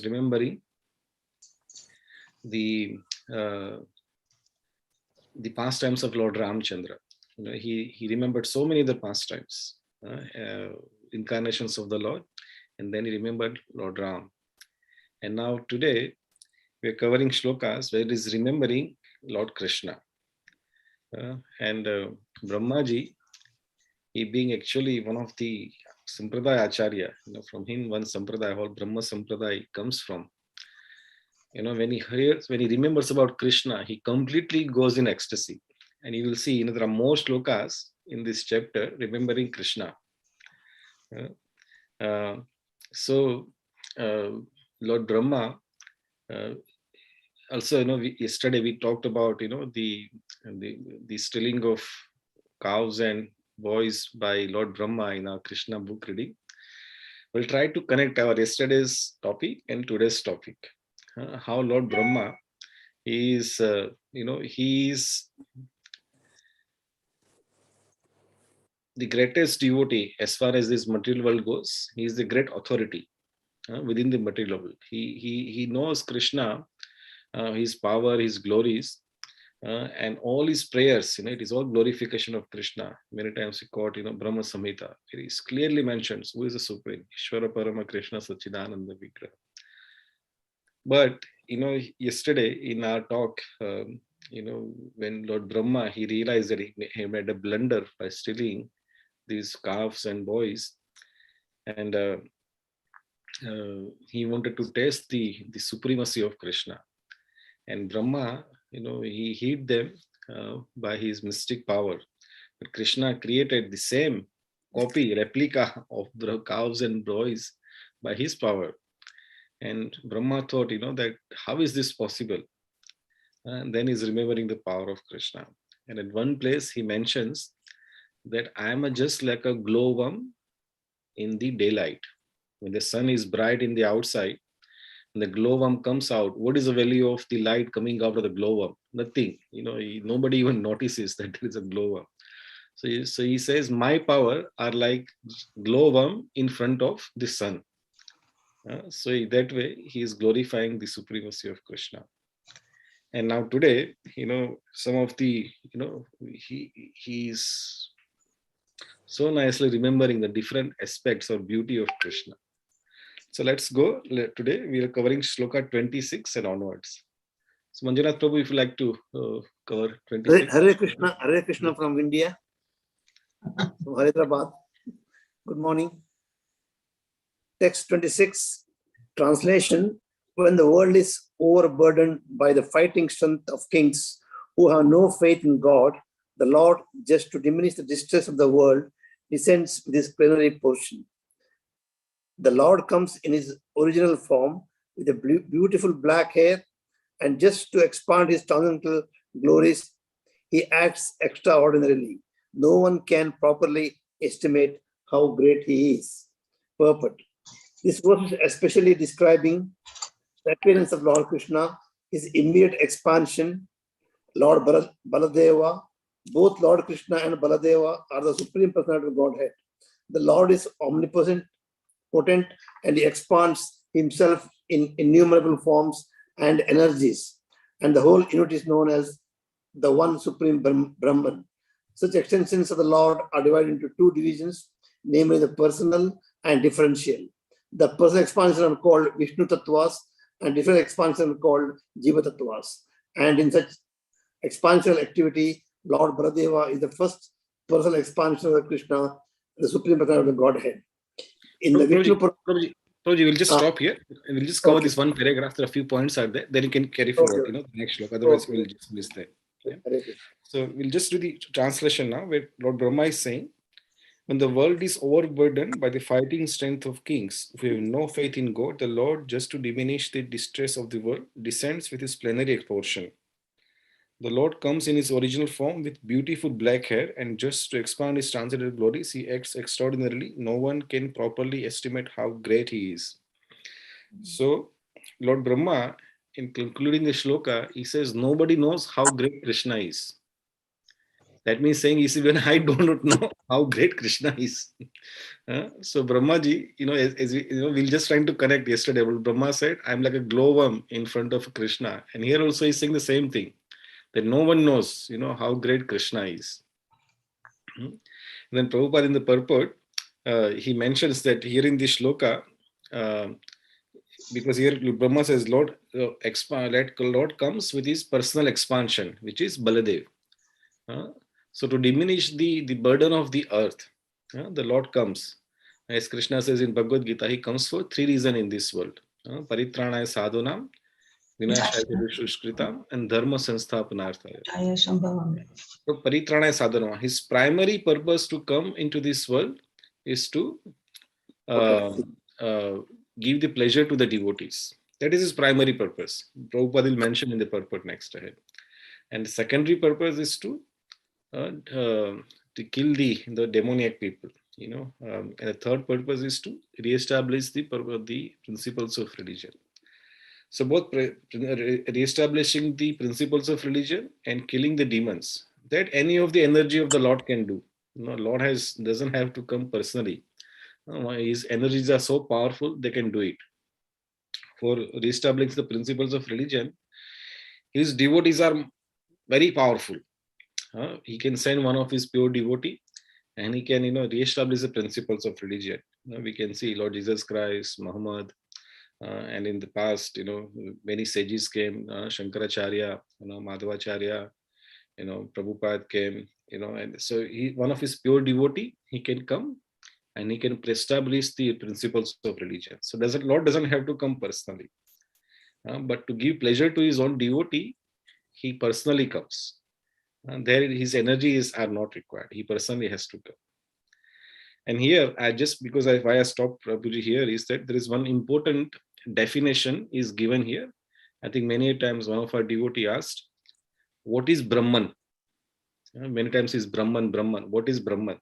remembering the pastimes of Lord Ramchandra. He remembered so many other pastimes, incarnations of the Lord, and then he remembered Lord Ram. And now today we are covering shlokas where it is remembering Lord Krishna. And Brahmaji, he being actually one of the Sampradaya Acharya, from him one Sampradaya, whole Brahma Sampradaya comes from. When he remembers about Krishna, he completely goes in ecstasy. And you will see, there are more shlokas in this chapter remembering Krishna. So Lord Brahma, also, yesterday we talked about, the stealing of cows and boys by Lord Brahma in our Krishna book reading. We'll try to connect our yesterday's topic and today's topic. How Lord Brahma is, he is the greatest devotee as far as this material world goes. He is the great authority within the material world. He knows Krishna, his power, his glories, and all his prayers. It is all glorification of Krishna. Many times we quote, Brahma Samhita. It is clearly mentioned who is the Supreme, Ishvara Parama Krishna Sachidananda Vigraha. But yesterday in our talk, when Lord Brahma, he realized that he made a blunder by stealing these calves and boys, and he wanted to test the supremacy of Krishna. And Brahma, he hid them by his mystic power. But Krishna created the same replica of the cows and boys by his power. And Brahma thought, that how is this possible? And then he's remembering the power of Krishna. And at one place he mentions that I am just like a glowworm in the daylight. When the sun is bright in the outside, and the glowworm comes out, what is the value of the light coming out of the glowworm? Nothing. Nobody even notices that there is a glowworm. So he says, my power are like glowworm in front of the sun. So that way he is glorifying the supremacy of Krishna. And now today, some of the, he is so nicely remembering the different aspects or beauty of Krishna. So let's go. Today we are covering Shloka 26 and onwards. So Manjunath Prabhu, if you like to cover 26. Hare Krishna from India, from Hyderabad. Good morning. Text 26, translation. When the world is overburdened by the fighting strength of kings who have no faith in God, the Lord, just to diminish the distress of the world, descends with his plenary portion. The Lord comes in his original form with a beautiful black hair, and just to expand his transcendental glories, he acts extraordinarily. No one can properly estimate how great he is. Purport. This verse is especially describing the appearance of Lord Krishna, his immediate expansion, Lord Baladeva. Both Lord Krishna and Baladeva are the Supreme Personality of Godhead. The Lord is omnipotent, potent, and he expands himself in innumerable forms and energies. And the whole unit is known as the one Supreme Brahman. Such extensions of the Lord are divided into two divisions, namely the personal and differential. The personal expansions are called Vishnu Tattvas, and different expansions are called Jiva Tattvas. And in such expansional activity, Lord Baladeva is the first personal expansion of Krishna, the Supreme Personality of Godhead. In the Vishnu Prabhuji, we'll just stop here. We'll just cover this one paragraph. There are a few points are there. Then you can carry forward, the next shloka. Otherwise, we'll just miss that. Yeah? So we'll just do the translation now, where Lord Brahma is saying, when the world is overburdened by the fighting strength of kings who have no faith in God, the Lord, just to diminish the distress of the world, descends with his plenary portion. The Lord comes in his original form with beautiful black hair, and just to expand his transcendental glories, he acts extraordinarily. No one can properly estimate how great he is. So, Lord Brahma, in concluding the shloka, he says, nobody knows how great Krishna is. That means saying is even I don't know how great Krishna is. So Brahmaji, as we, we're just trying to connect yesterday. But Brahma said, I'm like a glowworm in front of Krishna. And here also he's saying the same thing, that no one knows, how great Krishna is. And then Prabhupada in the purport, he mentions that here in this shloka, because here Brahma says, Lord, Lord comes with his personal expansion, which is Baladev. So to diminish the burden of the earth, the Lord comes. As Krishna says in Bhagavad Gita, he comes for three reasons in this world. Paritranaya sadhunam, vinashaya dushkritam, and dharma sansthapanarthaya. So Paritranaya sadhunam, his primary purpose to come into this world is to give the pleasure to the devotees. That is his primary purpose. Prabhupada will mention in the purport next ahead. And the secondary purpose is to kill the demoniac people, and the third purpose is to re-establish the principles of religion. So both re-establishing the principles of religion and killing the demons, that any of the energy of the Lord can do. Lord doesn't have to come personally. His energies are so powerful, they can do it. For re-establishing the principles of religion, his devotees are very powerful. He can send one of his pure devotee, and he can, re-establish the principles of religion. We can see Lord Jesus Christ, Muhammad, and in the past, many sages came. Shankaracharya, Madhavacharya, Prabhupada came, and so one of his pure devotee, he can come and he can establish the principles of religion. So Lord doesn't have to come personally, but to give pleasure to his own devotee, he personally comes. And there his energies are not required. He personally has to come. And here, why I stopped Prabhuji here is that there is one important definition is given here. I think many times one of our devotee asked, what is Brahman? Many times is Brahman. What is Brahman?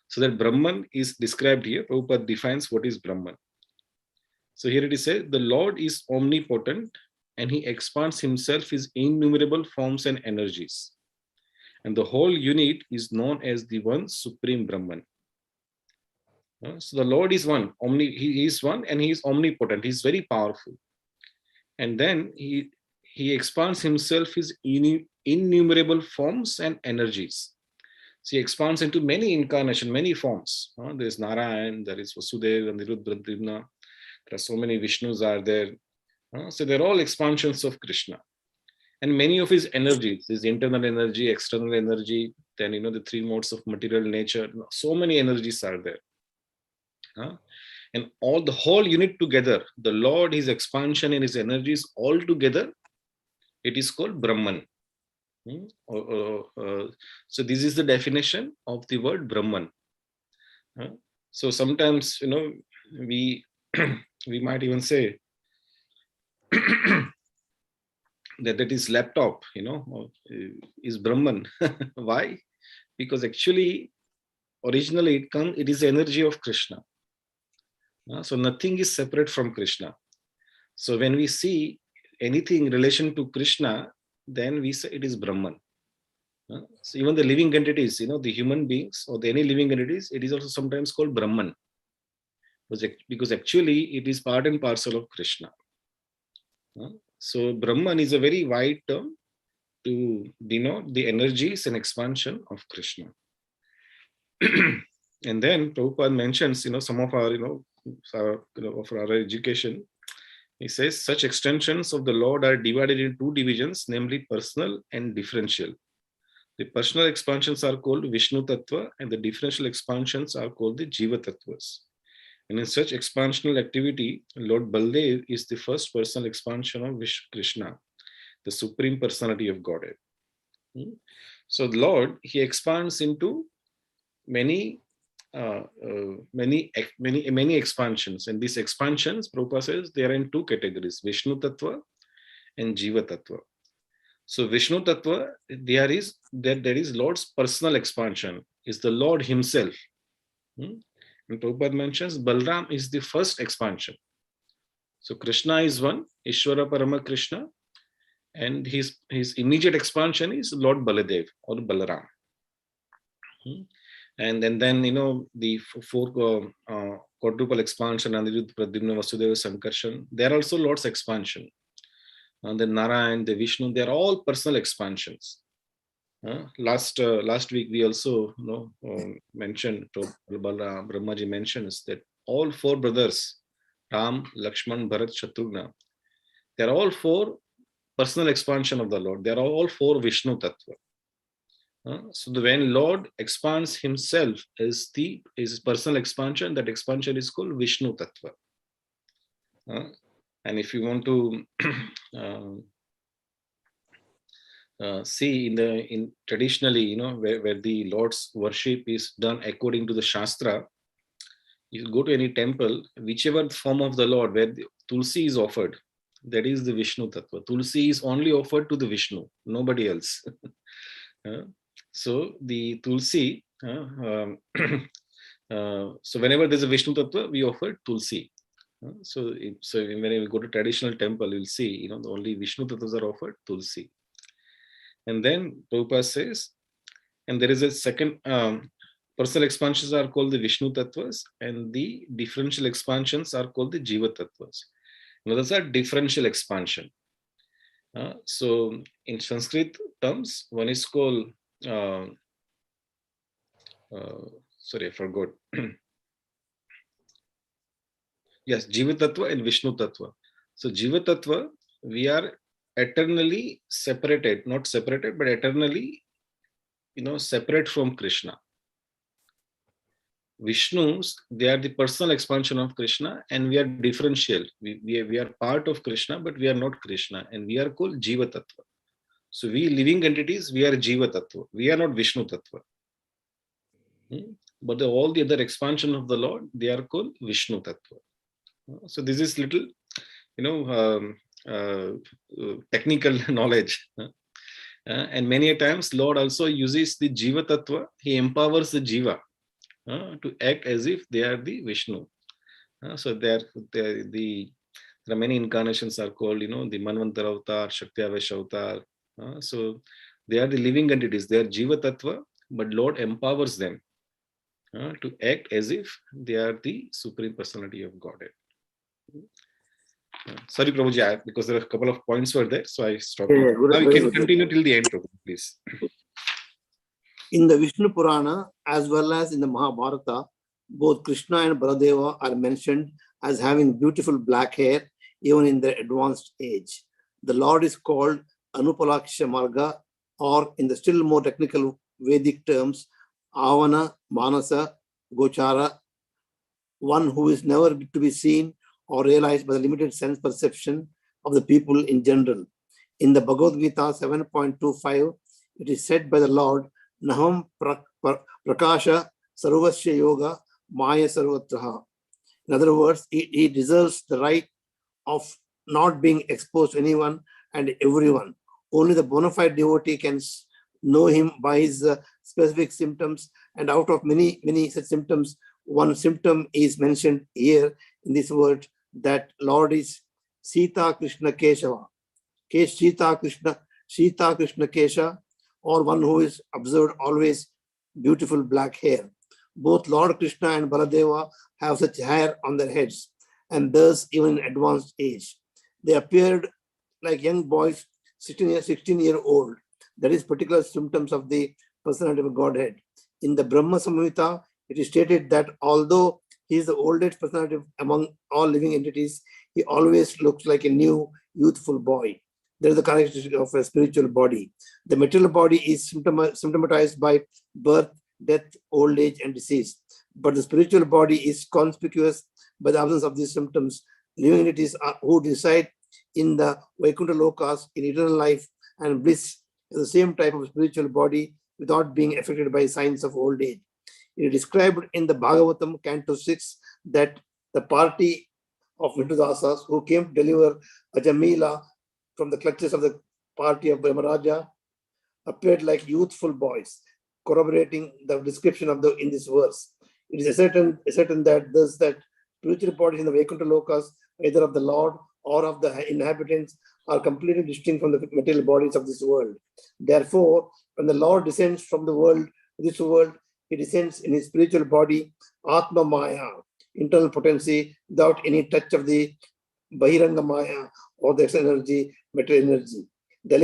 So that Brahman is described here. Prabhupada defines what is Brahman. So here it is said, the Lord is omnipotent and he expands himself in innumerable forms and energies. And the whole unit is known as the one supreme Brahman. So the Lord is one, he is one, and he is omnipotent. He is very powerful. And then he expands himself in innumerable forms and energies. So he expands into many incarnations, many forms. There is Narayan, there is Vasudev, and Niruddha. There are so many Vishnus are there. So they're all expansions of Krishna. And many of his energies, his internal energy, external energy, then the three modes of material nature, so many energies are there. And the whole unit together, the Lord, his expansion and his energies all together, it is called Brahman. So this is the definition of the word Brahman. So sometimes, we might even say that is laptop, is Brahman. Why? Because actually, originally it is the energy of Krishna. So nothing is separate from Krishna. So when we see anything in relation to Krishna, then we say it is Brahman. So even the living entities, the human beings or any living entities, it is also sometimes called Brahman. Because actually it is part and parcel of Krishna. So Brahman is a very wide term to denote the energies and expansion of Krishna. And then Prabhupada mentions, some of our, of our education. He says such extensions of the Lord are divided into two divisions, namely personal and differential. The personal expansions are called Vishnu Tattva and the differential expansions are called the Jiva Tattvas. And in such expansional activity, Lord Baldev is the first personal expansion of Krishna, the Supreme Personality of Godhead. So the Lord, he expands into many expansions. And these expansions, Prabhupada says, they are in two categories, Vishnu Tattva and Jiva Tattva. So Vishnu Tattva, there is Lord's personal expansion, is the Lord himself. And Prabhupada mentions Balram is the first expansion. So Krishna is one, Ishvara Parama Krishna, and his immediate expansion is Lord Baladev or Balaram. And then the four quadruple expansion, Anirudh, Pradyumna, Vasudeva, Sankarshan, they are also Lord's expansion. And then Narayan, the Vishnu, they are all personal expansions. Last week we also mentioned, Brahmaji mentions that all four brothers, Ram, Lakshman, Bharat, Shatrughna, they are all four personal expansion of the Lord. They are all four Vishnu Tattva. So when Lord expands himself is personal expansion, that expansion is called Vishnu Tattva. And if you want to see in traditionally, where the Lord's worship is done according to the Shastra, you go to any temple, whichever form of the Lord where the Tulsi is offered, that is the Vishnu Tattva. Tulsi is only offered to the Vishnu, nobody else. So the Tulsi, so whenever there's a Vishnu Tattva, we offer Tulsi. So when we go to traditional temple, you'll see, the only Vishnu Tattvas are offered Tulsi. And then Prabhupada says, and there is a second, personal expansions are called the Vishnu Tattvas, and the differential expansions are called the Jiva Tattvas. Now, those are differential expansion. So in Sanskrit terms, one is called, sorry, I forgot. Yes, Jiva Tattva and Vishnu Tattva. So Jiva Tattva, we are eternally separated, not separated, but eternally, separate from Krishna. Vishnus, they are the personal expansion of Krishna, and we are differential. We are part of Krishna, but we are not Krishna, and we are called Jiva Tattva. So we living entities, we are Jiva Tattva. We are not Vishnu Tattva. But all the other expansion of the Lord, they are called Vishnu Tattva. So this is little, technical knowledge. And many a times, Lord also uses the Jiva Tattva. He empowers the Jiva to act as if they are the Vishnu. So there are many incarnations are called, the Manvantara Avatar, Shakti Avesh Avatar. So they are the living entities. They are Jiva Tattva, but Lord empowers them to act as if they are the Supreme Personality of Godhead. Sorry, Prabhuji, because there are a couple of points were there, so I stopped. Yeah, now you can continue till the end, Prabhuji, please. In the Vishnu Purana, as well as in the Mahabharata, both Krishna and Baladeva are mentioned as having beautiful black hair, even in their advanced age. The Lord is called Anupalaksha Marga, or in the still more technical Vedic terms, Avana, Manasa, Gochara, one who is never to be seen or realized by the limited sense perception of the people in general. In the Bhagavad Gita 7.25, it is said by the Lord, Naham Prakasha Sarvasya Yoga Maya Sarvatraha. In other words, he deserves the right of not being exposed to anyone and everyone. Only the bona fide devotee can know him by his specific symptoms, and out of many such symptoms, one symptom is mentioned here in this word, that Lord is Sita Krishna Keshava. Sita Krishna Kesha, or one who is observed always beautiful black hair. Both Lord Krishna and Baladeva have such hair on their heads, and thus even in advanced age. They appeared like young boys, 16-year-old. That is particular symptoms of the personality of Godhead. In the Brahma Samhita, it is stated that although he is the oldest personality among all living entities, he always looks like a new, youthful boy. There is the characteristic of a spiritual body. The material body is symptomatized by birth, death, old age, and disease. But the spiritual body is conspicuous by the absence of these symptoms. Living entities who reside in the Vaikuntha Lokas, in eternal life and bliss, is the same type of spiritual body without being affected by signs of old age. It is described in the Bhagavatam, Canto 6, that the party of Vidudasas who came to deliver Ajamila from the clutches of the party of Brahmaraja appeared like youthful boys, corroborating the description of in this verse. It is certain that thus that spiritual bodies in the Vaikuntha Lokas, either of the Lord or of the inhabitants, are completely distinct from the material bodies of this world. Therefore, when the Lord descends from the world to this world, he descends in his spiritual body, Atma Maya, internal potency, without any touch of the Bahiranga Maya or the external energy, material energy. The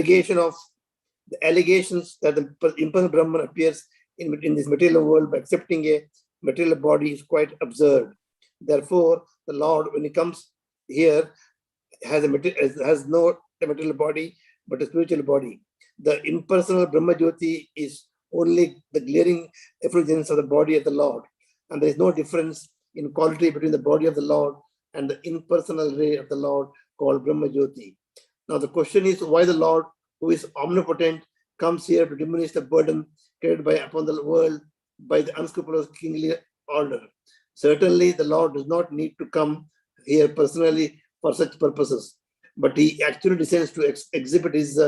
allegations that the impersonal Brahman appears in this material world by accepting a material body is quite absurd. Therefore, the Lord, when he comes here, has no material body but a spiritual body. The impersonal Brahma Jyoti is only the glaring effulgence of the body of the Lord, and there is no difference in quality between the body of the Lord and the impersonal ray of the Lord called Brahma Jyoti. Now the question is why the Lord, who is omnipotent, comes here to diminish the burden carried upon the world by the unscrupulous kingly order. Certainly the Lord does not need to come here personally for such purposes, but he actually descends to exhibit his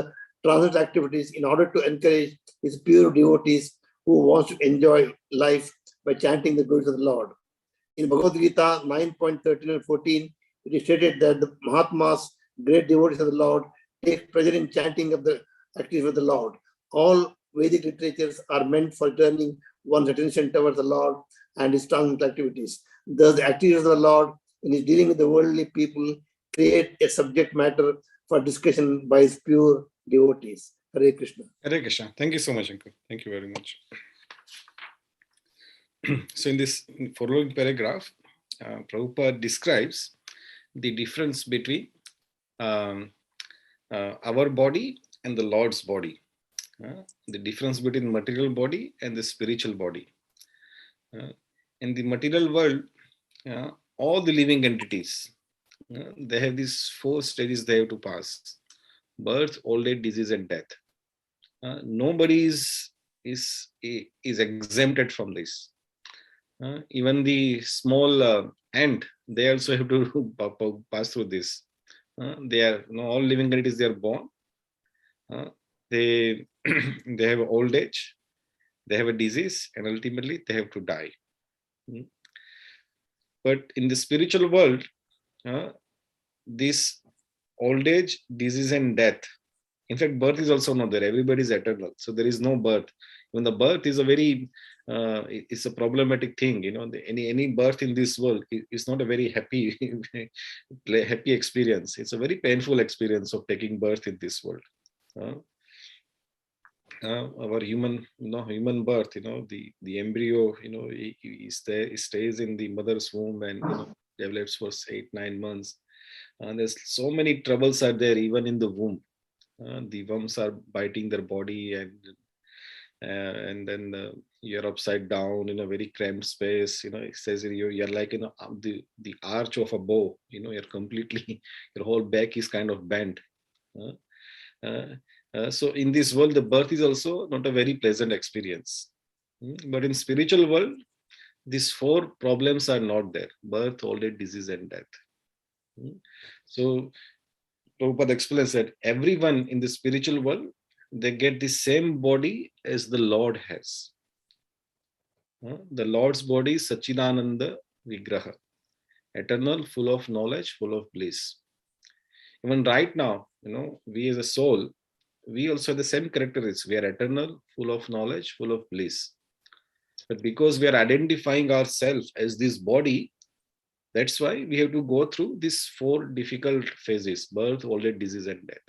transcendent activities in order to encourage his pure devotees who wants to enjoy life by chanting the glories of the Lord. In Bhagavad Gita 9.13 and 14, it is stated that the Mahatmas, great devotees of the Lord, take pleasure in chanting of the activities of the Lord. All Vedic literatures are meant for turning one's attention towards the Lord and his transcendent activities. Thus, the activities of the Lord, in his dealing with the worldly people, create a subject matter for discussion by his pure devotees. Hare Krishna. Hare Krishna. Thank you so much, Uncle. Thank you very much. So in this following paragraph, Prabhupada describes the difference between our body and the Lord's body, the difference between material body and the spiritual body. In the material world, all the living entities, they have these 4 stages they have to pass: birth, old age, disease, and death. Nobody is exempted from this. Even the small ant, they also have to pass through this. They are, all living entities, they are born. They they have old age, they have a disease, and ultimately they have to die. But in the spiritual world, this old age, disease, and death. In fact, birth is also not there. Everybody is eternal, so there is no birth. Even the birth is a very it's a problematic thing. Any birth in this world is not a very happy happy experience. It's a very painful experience of taking birth in this world. Our human birth, the embryo, he stays in the mother's womb and develops for 8-9 months. And there's so many troubles are there even in the womb. The worms are biting their body, and then you're upside down in a very cramped space. It says you're like the arch of a bow. You're completely, your whole back is kind of bent. So in this world, the birth is also not a very pleasant experience. But in spiritual world, these 4 problems are not there: birth, old age, disease, and death. So Prabhupada explains that everyone in the spiritual world, they get the same body as the Lord has. The Lord's body is Sachidananda Vigraha, eternal, full of knowledge, full of bliss. Even right now, we as a soul, we also have the same characteristics. We are eternal, full of knowledge, full of bliss. But because we are identifying ourselves as this body, that's why we have to go through these 4 difficult phases: birth, old age, disease, and death.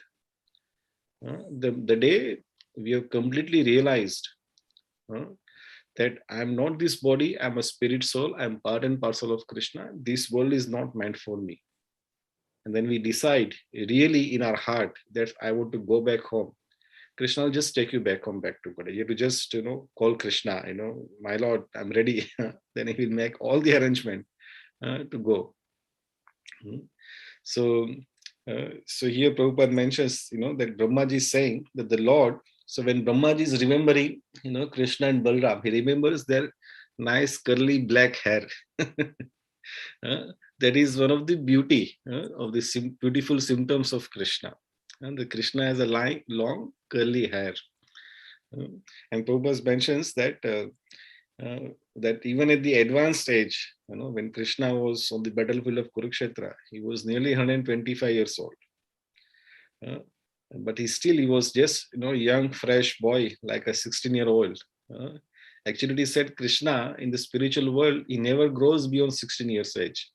The day we have completely realized that I'm not this body, I'm a spirit soul, I'm part and parcel of Krishna, this world is not meant for me. And then we decide really in our heart that I want to go back home. Krishna will just take you back home, back to God. You have to just, call Krishna, my Lord, I'm ready. Then he will make all the arrangement to go. So here Prabhupada mentions, that Brahmaji is saying that the Lord, so when Brahmaji is remembering, Krishna and Balram, he remembers their nice curly black hair. That is one of the beauty of the beautiful symptoms of Krishna. And the Krishna has a long curly hair. And Prabhupada mentions that that even at the advanced stage, when Krishna was on the battlefield of Kurukshetra, he was nearly 125 years old. But he was just, young, fresh boy, like a 16-year-old. Actually, it is said Krishna in the spiritual world, he never grows beyond 16 years age.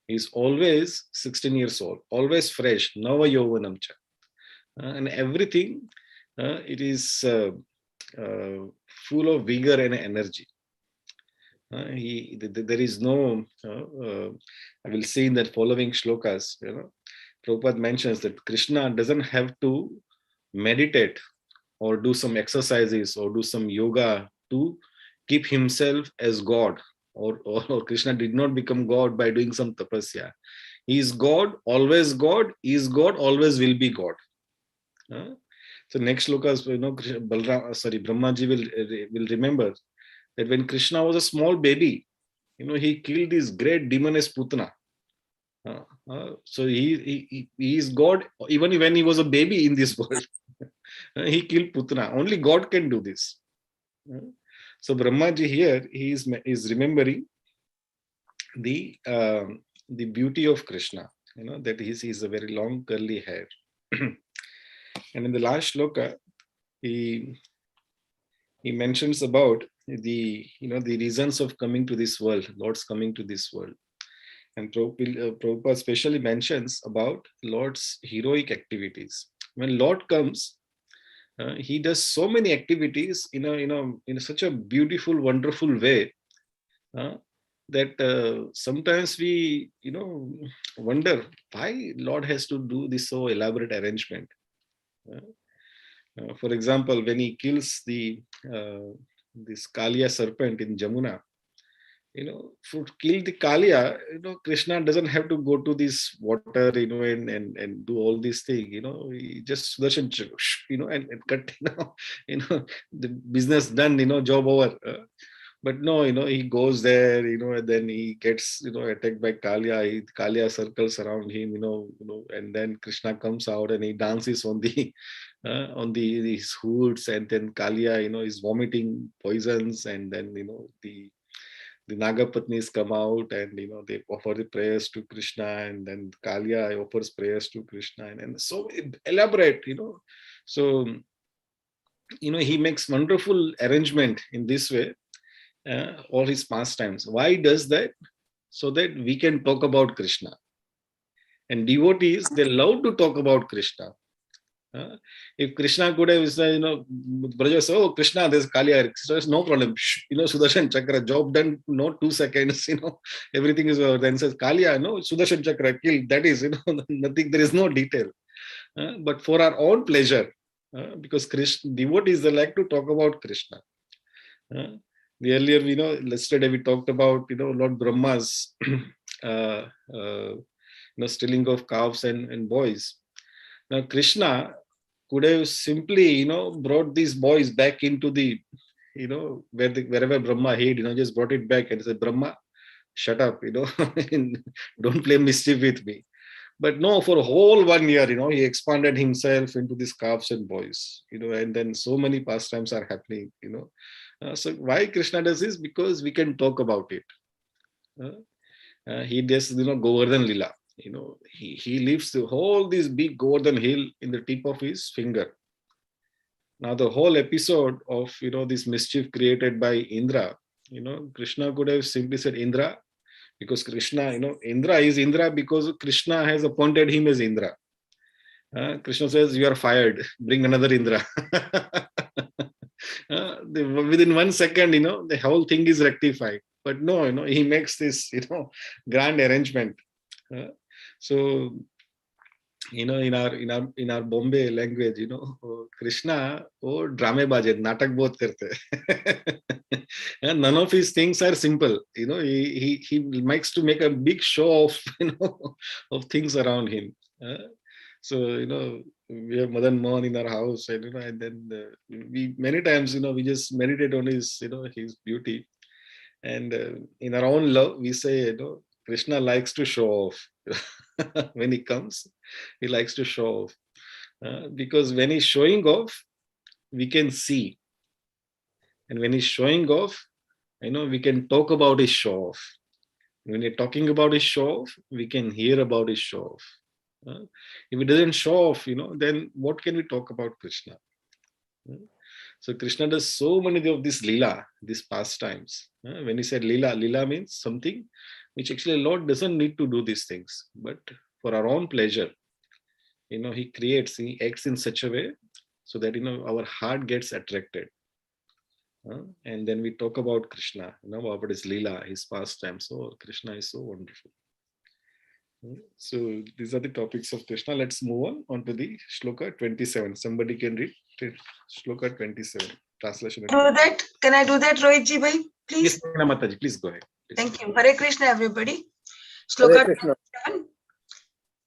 He is always 16 years old, always fresh, Nava Yovanam cha. And everything, it is full of vigor and energy. There is no, I will say in that following shlokas, Prabhupada mentions that Krishna doesn't have to meditate or do some exercises or do some yoga to keep himself as God. Or Krishna did not become God by doing some tapasya. He is God, always God. He is God, always will be God. So next shlokas, Brahmaji will remember that when Krishna was a small baby, he killed this great demoness Putana. So he is God even when he was a baby in this world. He killed Putana. Only God can do this. So Brahmaji here, he is remembering the beauty of Krishna. That he's a very long curly hair. And in the last shloka, he mentions about the reasons of coming to this world, Lord's coming to this world. And Prabhupada especially mentions about Lord's heroic activities. When Lord comes, he does so many activities in such a beautiful, wonderful way that sometimes we wonder why Lord has to do this so elaborate arrangement. For example, when he kills this Kalia serpent in Jamuna, to kill the Kalia, Krishna doesn't have to go to this water, and do all these things, he just Sudarshan, and cut, the business done, job over. But no, he goes there, and then he gets, attacked by Kalia. Kalia circles around him, and then Krishna comes out and he dances on these hoods, and then Kalia, is vomiting poisons, and then the Nagapatnis come out and they offer the prayers to Krishna, and then Kalia offers prayers to Krishna, and so elaborate, So he makes wonderful arrangement in this way. All his pastimes. Why does that? So that we can talk about Krishna. And devotees, they love to talk about Krishna. If Krishna could have said, Braja says, oh, Krishna, there's Kalia, no problem. Sudarshan Chakra, job done, no 2 seconds, everything is over. Then says, Kalia, no, Sudarshan Chakra, kill. That is, nothing, there is no detail. But for our own pleasure, because devotees, they like to talk about Krishna. The earlier, yesterday we talked about, Lord Brahma's, stealing of calves and boys. Now, Krishna could have simply, brought these boys back into the, wherever Brahma hid, just brought it back and said, Brahma, shut up, don't play mischief with me. But no, for a whole 1 year, he expanded himself into these calves and boys, and then so many pastimes are happening, So why Krishna does this? Because we can talk about it. He does, Govardhan Lila. He lifts the whole this big Govardhan hill in the tip of his finger. Now the whole episode of this mischief created by Indra, Krishna could have simply said Indra, because Krishna, Indra is Indra because Krishna has appointed him as Indra. Krishna says, you are fired, bring another Indra. Within 1 second, the whole thing is rectified. But no, he makes this, grand arrangement. So, in our Bombay language, Krishna, drame baje, natak bahut karte. And none of his things are simple. He likes to make a big show of, of things around him. So, we have Madan Mohan in our house, and then we many times, we just meditate on his, his beauty. And in our own love, we say, Krishna likes to show off. When he comes, he likes to show off. Because when he's showing off, we can see. And when he's showing off, we can talk about his show off. When you're talking about his show off, we can hear about his show off. If it doesn't show off, then what can we talk about Krishna? So Krishna does so many of these lila, these pastimes. When he said lila, lila means something which actually Lord doesn't need to do these things, but for our own pleasure, he creates, he acts in such a way so that, our heart gets attracted. And then we talk about Krishna, about his lila, his pastime. So Krishna is so wonderful. So these are the topics of Krishna. Let's move on to the Shloka 27. Somebody can read Shloka 27, translation. Can I do that, Rohitji bhai? Please. Yes, Mataji, please go ahead. Please. Thank you. Hare Krishna, everybody. Hare Shloka Krishna.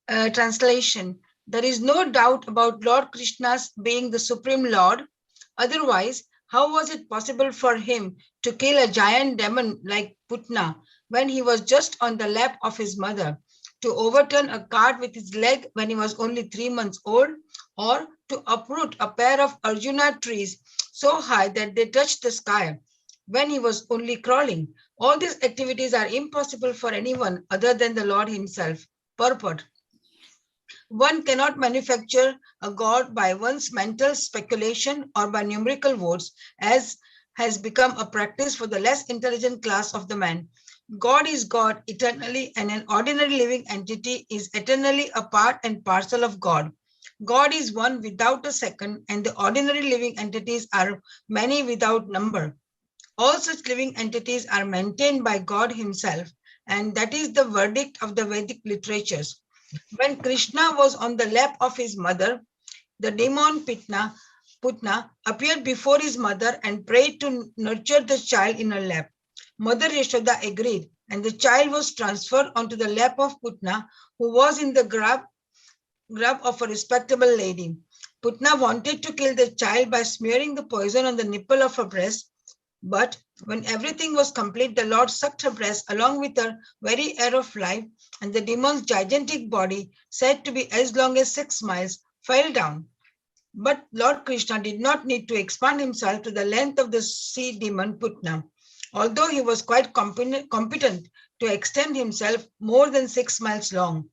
27, translation. There is no doubt about Lord Krishna's being the Supreme Lord. Otherwise, how was it possible for him to kill a giant demon like Putna when he was just on the lap of his mother, to overturn a cart with his leg when he was only 3 months old, or to uproot a pair of Arjuna trees so high that they touched the sky when he was only crawling? All these activities are impossible for anyone other than the Lord himself. Purport. One cannot manufacture a god by one's mental speculation or by numerical votes, as has become a practice for the less intelligent class of the man. God is God eternally, and an ordinary living entity is eternally a part and parcel of God. God is one without a second, and the ordinary living entities are many without number. All such living entities are maintained by God himself, and that is the verdict of the Vedic literatures. When Krishna was on the lap of his mother, the demon Putna appeared before his mother and prayed to nurture the child in her lap. Mother Yashoda agreed, and the child was transferred onto the lap of Putna, who was in the grab of a respectable lady. Putna wanted to kill the child by smearing the poison on the nipple of her breast, but when everything was complete, the Lord sucked her breast along with her very air of life, and the demon's gigantic body, said to be as long as 6 miles, fell down. But Lord Krishna did not need to expand himself to the length of the sea demon Putna, although he was quite competent to extend himself more than 6 miles long.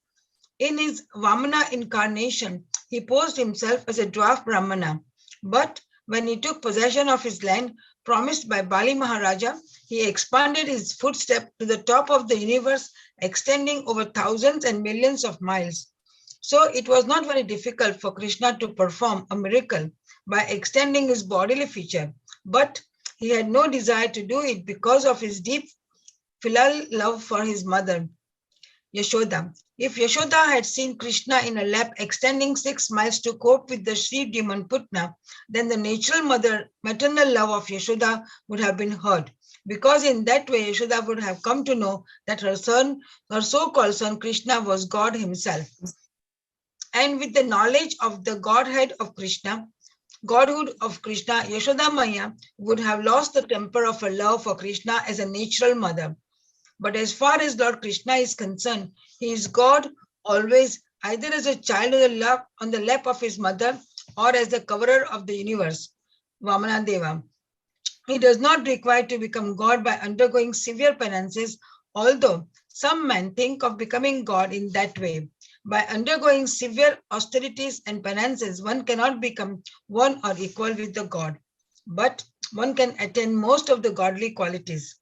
In his Vamana incarnation, he posed himself as a dwarf Brahmana, but when he took possession of his land promised by Bali Maharaja, he expanded his footstep to the top of the universe, extending over thousands and millions of miles. So it was not very difficult for Krishna to perform a miracle by extending his bodily feature, but he had no desire to do it because of his deep filial love for his mother, Yashoda. If Yashoda had seen Krishna in a lap extending 6 miles to cope with the she demon Putna, then the natural maternal love of Yashoda would have been hurt, because in that way Yashoda would have come to know that her so-called son Krishna was God himself. And with the knowledge of the godhood of Krishna, Yashoda Maya would have lost the temper of her love for Krishna as a natural mother. But as far as Lord Krishna is concerned, he is God always, either as a child on the lap of his mother or as the coverer of the universe, Vamana Deva. He does not require to become God by undergoing severe penances, although some men think of becoming God in that way. By undergoing severe austerities and penances, one cannot become one or equal with the God, but one can attain most of the godly qualities.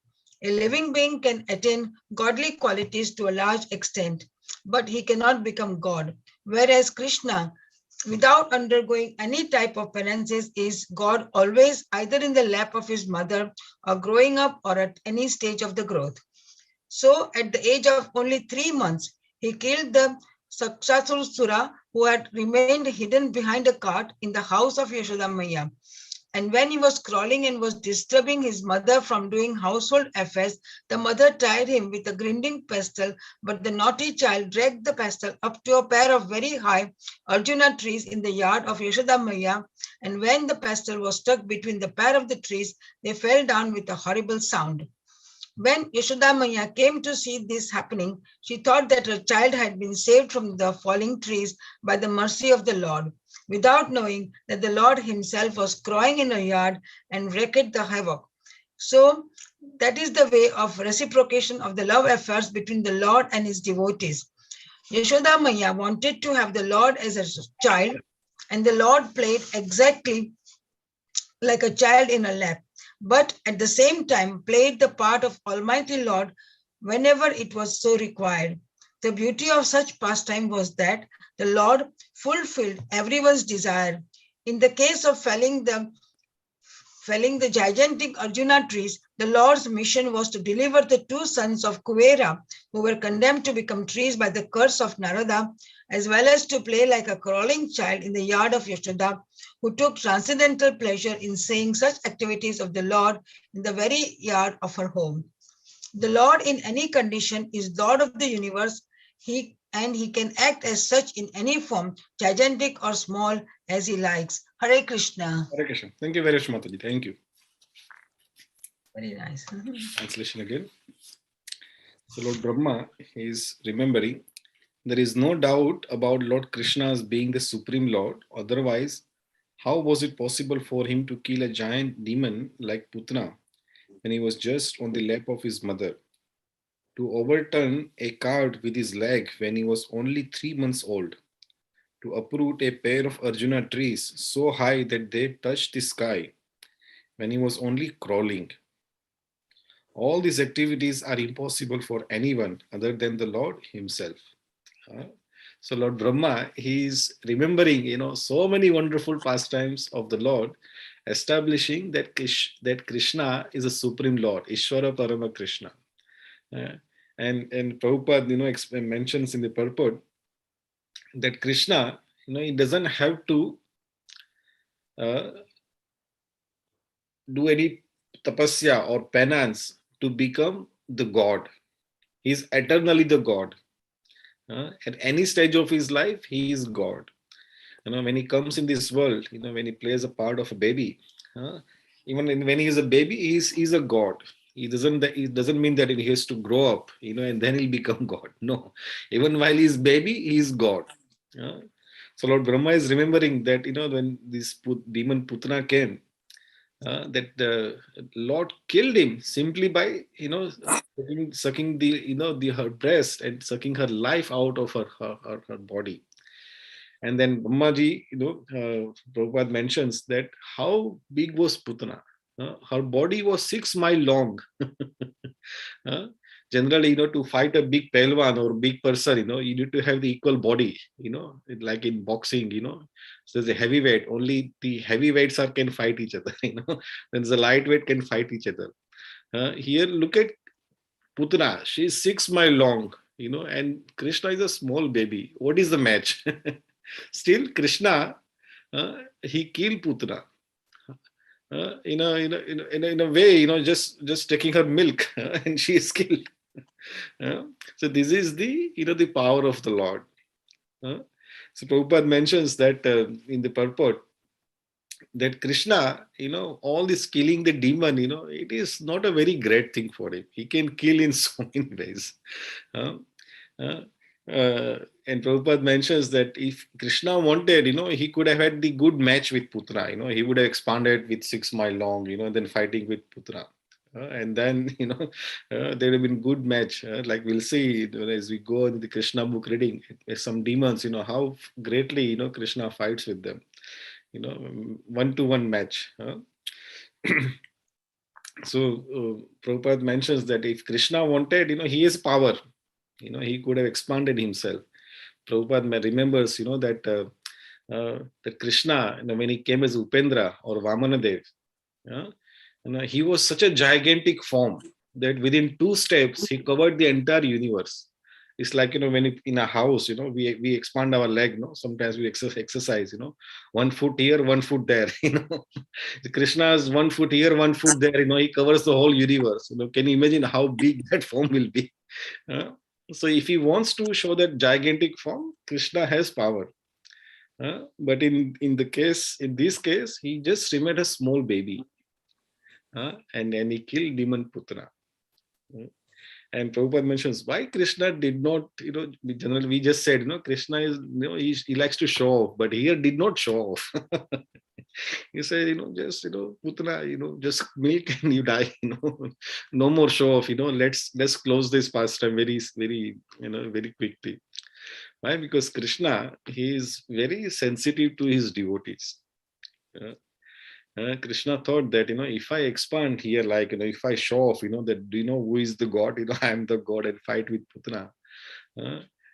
A living being can attain godly qualities to a large extent, but he cannot become God, whereas Krishna, without undergoing any type of penances, is God always, either in the lap of his mother or growing up or at any stage of the growth. So at the age of only 3 months, he killed the Sakshasura who had remained hidden behind a cart in the house of Yashoda Maya. And when he was crawling and was disturbing his mother from doing household affairs, the mother tied him with a grinding pestle, but the naughty child dragged the pestle up to a pair of very high Arjuna trees in the yard of Yashoda Maya, and when the pestle was stuck between the pair of the trees, they fell down with a horrible sound. When Yashoda Maya came to see this happening, she thought that her child had been saved from the falling trees by the mercy of the Lord, without knowing that the Lord himself was crawling in her yard and wreaked the havoc. So that is the way of reciprocation of the love affairs between the Lord and his devotees. Yashoda Maya wanted to have the Lord as a child, and the Lord played exactly like a child in a lap, but at the same time played the part of Almighty Lord whenever it was so required. The beauty of such pastime was that the Lord fulfilled everyone's desire. In the case of felling the gigantic Arjuna trees, the Lord's mission was to deliver the two sons of Kuvera, who were condemned to become trees by the curse of Narada, as well as to play like a crawling child in the yard of Yashoda, who took transcendental pleasure in seeing such activities of the Lord in the very yard of her home. The Lord in any condition is Lord of the universe. He can act as such in any form, gigantic or small, as he likes. Hare Krishna. Hare Krishna. Thank you very much, Mataji. Thank you. Very nice. Translation again. So Lord Brahma is remembering, there is no doubt about Lord Krishna's being the Supreme Lord. Otherwise, how was it possible for him to kill a giant demon like Putna when he was just on the lap of his mother? To overturn a cart with his leg when he was only 3 months old? To uproot a pair of Arjuna trees so high that they touched the sky when he was only crawling? All these activities are impossible for anyone other than the Lord himself. So Lord Brahma, he is remembering, so many wonderful pastimes of the Lord, establishing that Krishna is a supreme Lord, Ishvara Parama Krishna. And Prabhupada, mentions in the purport that Krishna, he doesn't have to do any tapasya or penance to become the God. He is eternally the God. At any stage of his life, he is God. When he comes in this world, when he plays a part of a baby, even when he is a baby, he's a God. It doesn't mean that he has to grow up, and then he'll become God. No, even while he's baby, he is God. So Lord Brahma is remembering that when this demon Putna came, that the Lord killed him simply by sucking her breast and sucking her life out of her body. And then Brahmaji, Prabhupada mentions that how big was Putana? Her body was 6 miles long. Generally, to fight a big pelwan or big person, you need to have the equal body, like in boxing, so there's a heavyweight, only the heavyweights can fight each other, then the lightweight can fight each other. Here, look at Putana, she's 6 miles long, and Krishna is a small baby. What is the match? Still, Krishna, he killed Putana. In a way, just taking her milk, and she is killed. So this is the the power of the Lord. So Prabhupada mentions that in the purport that Krishna, all this killing the demon, it is not a very great thing for him. He can kill in so many ways. And Prabhupada mentions that if Krishna wanted, he could have had the good match with Putra. He would have expanded with 6 miles long, then fighting with Putra. And then, there would have been good match. Like we'll see as we go in the Krishna book reading, some demons, how greatly, Krishna fights with them. 1-to-1 match. So Prabhupada mentions that if Krishna wanted, he has power. He could have expanded himself. Prabhupada remembers, that Krishna, when he came as Upendra or Vamanadev, he was such a gigantic form that within 2 steps, he covered the entire universe. It's like, when in a house, we expand our leg, sometimes we exercise, 1 foot here, 1 foot there, Krishna's 1 foot here, 1 foot there, he covers the whole universe. Can you imagine how big that form will be? So if he wants to show that gigantic form, Krishna has power. But in this case, he just remained a small baby. And then he killed demon Putra. And Prabhupada mentions why Krishna did not, generally we just said, Krishna is, he likes to show off, but here did not show off. He said, just, Putra, just milk and you die, no more show off, let's close this pastime very, very, very quickly. Why? Because Krishna, he is very sensitive to his devotees. Krishna thought that, if I expand here, like, if I show off, that, do you know who is the God? I am the God, and fight with Putana.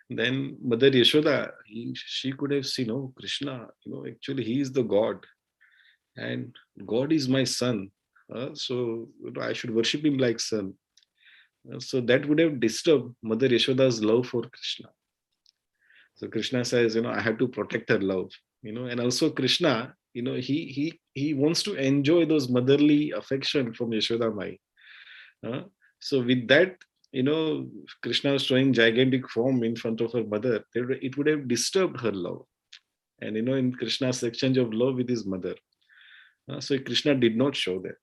Then Mother Yashoda, she could have seen, oh, Krishna, actually he is the God, and God is my son. So I should worship him like son. So that would have disturbed Mother Yashoda's love for Krishna. So Krishna says, I have to protect her love, and also Krishna, he wants to enjoy those motherly affection from Yashoda Mai. So with that, Krishna was showing gigantic form in front of her mother. It would have disturbed her love. And, in Krishna's exchange of love with his mother. So Krishna did not show that.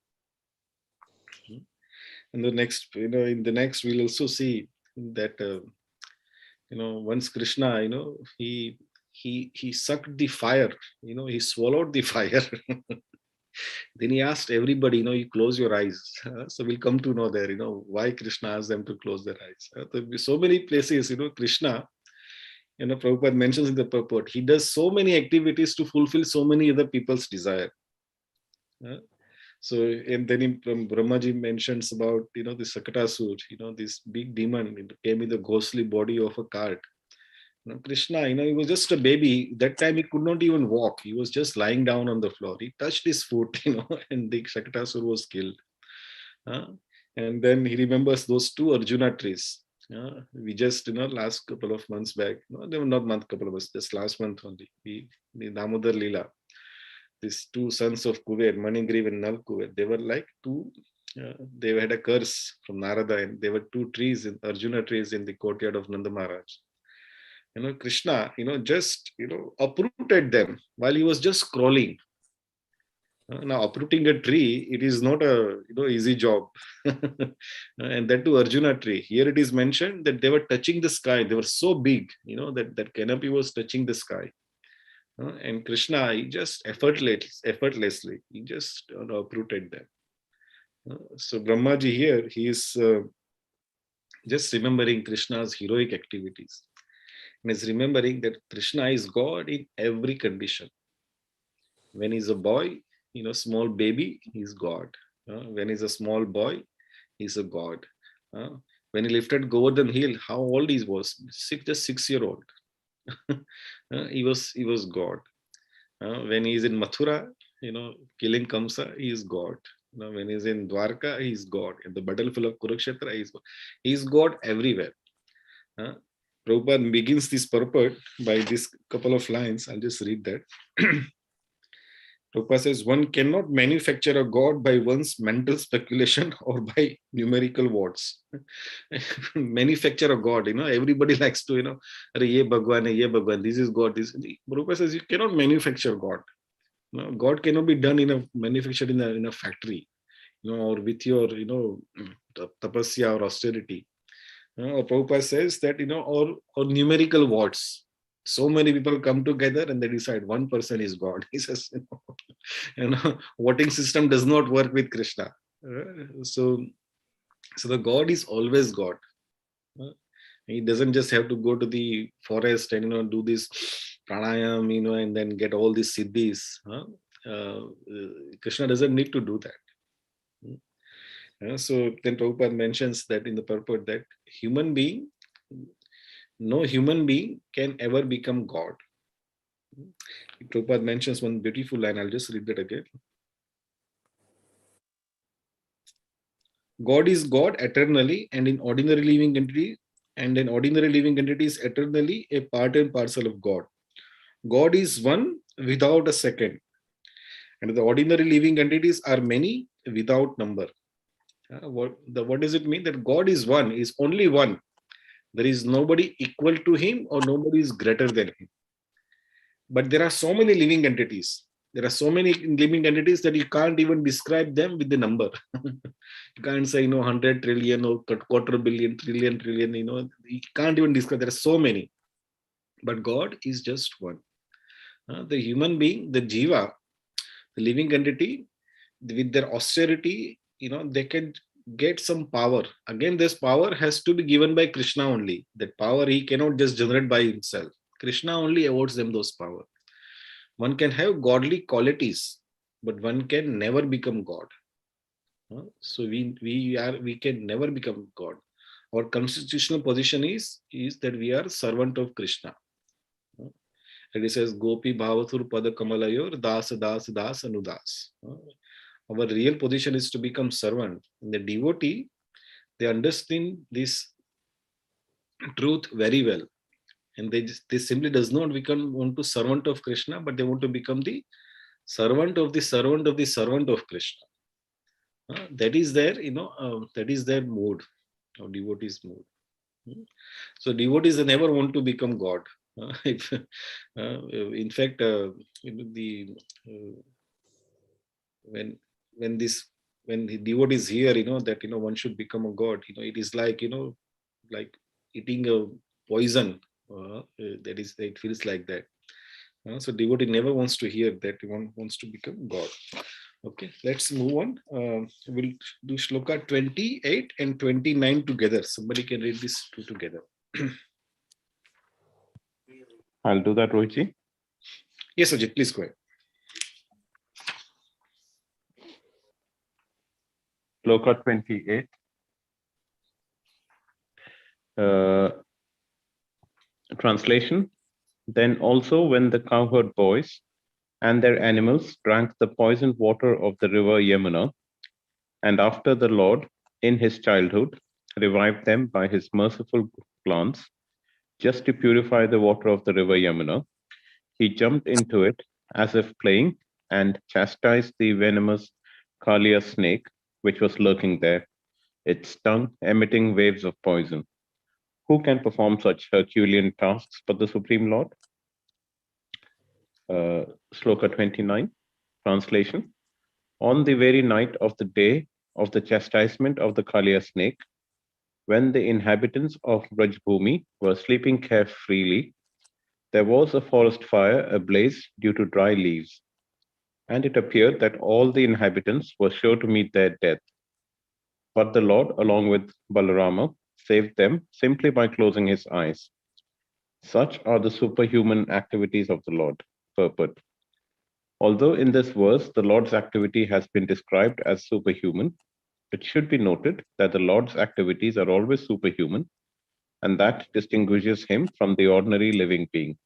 And in the next, we'll also see that, once Krishna, he sucked the fire, he swallowed the fire. Then he asked everybody, you close your eyes. So we'll come to know there, why Krishna asked them to close their eyes. There be so many places, Krishna, Prabhupada mentions in the purport, he does so many activities to fulfill so many other people's desire. So, and then Brahmaji mentions about, the Sakatasur, this big demon came in the ghostly body of a cart. Krishna, he was just a baby. That time he could not even walk. He was just lying down on the floor. He touched his foot, and the Shakatasur was killed. And then he remembers those two Arjuna trees. We just, last couple of months back, they were not couple of months, just last month only, the Damodar Leela. These two sons of Kuber, Manigriv and Nal Kuber, they were like two, they had a curse from Narada, and there were two trees, Arjuna trees in the courtyard of Nanda Maharaj. Krishna, just, uprooted them while he was just crawling. Now, uprooting a tree, it is not a, easy job. And that too, Arjuna tree. Here it is mentioned that they were touching the sky. They were so big, that canopy was touching the sky. And Krishna, he just effortlessly, he just uprooted them. So Brahmaji here, he is just remembering Krishna's heroic activities. And is remembering that Krishna is God in every condition. When he's a boy, small baby, he's God. When he's a small boy, he's a God. When he lifted Govardhan hill, how old he was? Just 6-year-old. He was God. When he's in Mathura, killing Kamsa, he is God. When he's in Dwarka, he is God. In the battlefield of Kurukshetra, he is God everywhere. Prabhupada begins this purport by this couple of lines. I'll just read that. Prabhupada says, one cannot manufacture a God by one's mental speculation or by numerical words. Manufacture a God, everybody likes to, ye Bhagwan, this is God. Prabhupada says, you cannot manufacture God. God cannot be done manufactured in a factory, or with your, tapasya or austerity. Prabhupada says that, or numerical words. So many people come together and they decide one person is God. He says, voting system does not work with Krishna. So the God is always God. He doesn't just have to go to the forest and do this pranayam, and then get all these siddhis. Krishna doesn't need to do that. So then Prabhupada mentions that in the purport that no human being can ever become God. Prabhupada mentions one beautiful line. I'll just read that again. God is God eternally, and in ordinary living entity, is eternally a part and parcel of God. God is one without a second, and the ordinary living entities are many without number. What does it mean? That God is one, is only one. There is nobody equal to him or nobody is greater than him. But there are so many living entities. There are so many living entities that you can't even describe them with the number. You can't say, 100 trillion or quarter billion, trillion, you can't even describe. There are so many. But God is just one. The human being, the jiva, the living entity, with their austerity, they can get some power. Again, this power has to be given by Krishna only. That power he cannot just generate by himself. Krishna only awards them those power. One can have godly qualities, but one can never become God. So we can never become God. Our constitutional position is that we are servant of Krishna. And it says Gopi Bhavathur Pada Kamalayor Das Das Das Anudas. Our real position is to become servant. And the devotee, they understand this truth very well. And they simply does not want to servant of Krishna, but they want to become the servant of the servant of the servant of Krishna. That is their, that is their mode, or devotees' mode. So devotees never want to become God. In fact, when the devotees hear, that one should become a God, it is like like eating a poison. It feels like that. So devotee never wants to hear that one wants to become God. Okay, let's move on. We'll do Shloka 28 and 29 together. Somebody can read these two together. I'll do that, Rohitji. Yes, Ajit, please go ahead. Shloka 28. Translation. Then also when the cowherd boys and their animals drank the poisoned water of the river Yamuna, and after the Lord, in his childhood, revived them by his merciful glance, just to purify the water of the river Yamuna, he jumped into it as if playing and chastised the venomous Kalia snake, which was lurking there, its tongue emitting waves of poison. Who can perform such Herculean tasks but the Supreme Lord? Shloka 29, translation. On the very night of the day of the chastisement of the Kalia snake, when the inhabitants of Brajbhumi were sleeping carefreely, there was a forest fire ablaze due to dry leaves, and it appeared that all the inhabitants were sure to meet their death. But the Lord, along with Balarama, saved them simply by closing his eyes. Such are the superhuman activities of the Lord. Purport. Although in this verse the Lord's activity has been described as superhuman, it should be noted that the Lord's activities are always superhuman, and that distinguishes him from the ordinary living being.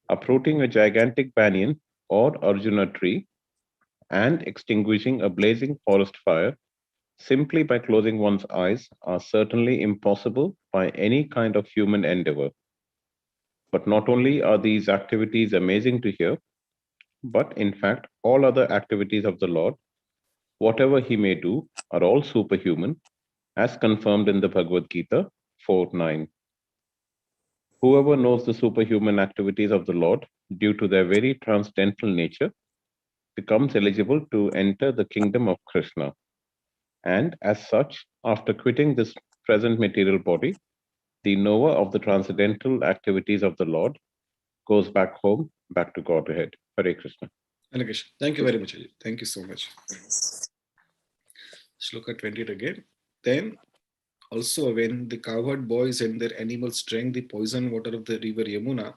Uprooting a gigantic banyan or Arjuna tree and extinguishing a blazing forest fire simply by closing one's eyes are certainly impossible by any kind of human endeavor. But not only are these activities amazing to hear, but in fact, all other activities of the Lord, whatever he may do, are all superhuman, as confirmed in the Bhagavad Gita 4:9. Whoever knows the superhuman activities of the Lord due to their very transcendental nature becomes eligible to enter the kingdom of Krishna. And as such, after quitting this present material body, the knower of the transcendental activities of the Lord goes back home, back to Godhead. Hare Krishna. Hare Krishna. Thank you very much, Ajit. Thank you so much. Shloka 28 again. Then also when the cowherd boys and their animals drank the poison water of the river Yamuna,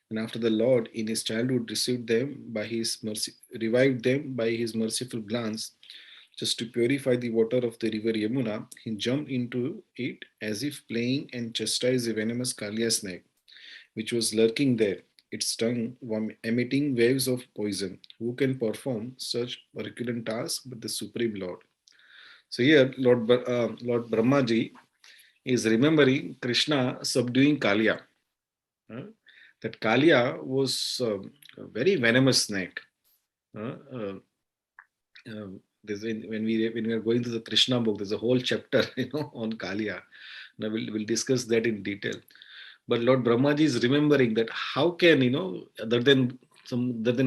and after the Lord in his childhood received them by his mercy, revived them by his merciful glance, just to purify the water of the river Yamuna, he jumped into it as if playing and chastised the venomous Kalia snake, which was lurking there, its tongue emitting waves of poison. Who can perform such Herculean tasks but the Supreme Lord? So here, Lord Brahmaji is remembering Krishna subduing Kalia. That Kalia was a very venomous snake. When we are going to the Krishna book, there's a whole chapter, on Kalia. Now we'll discuss that in detail. But Lord Brahmaji is remembering that how can other than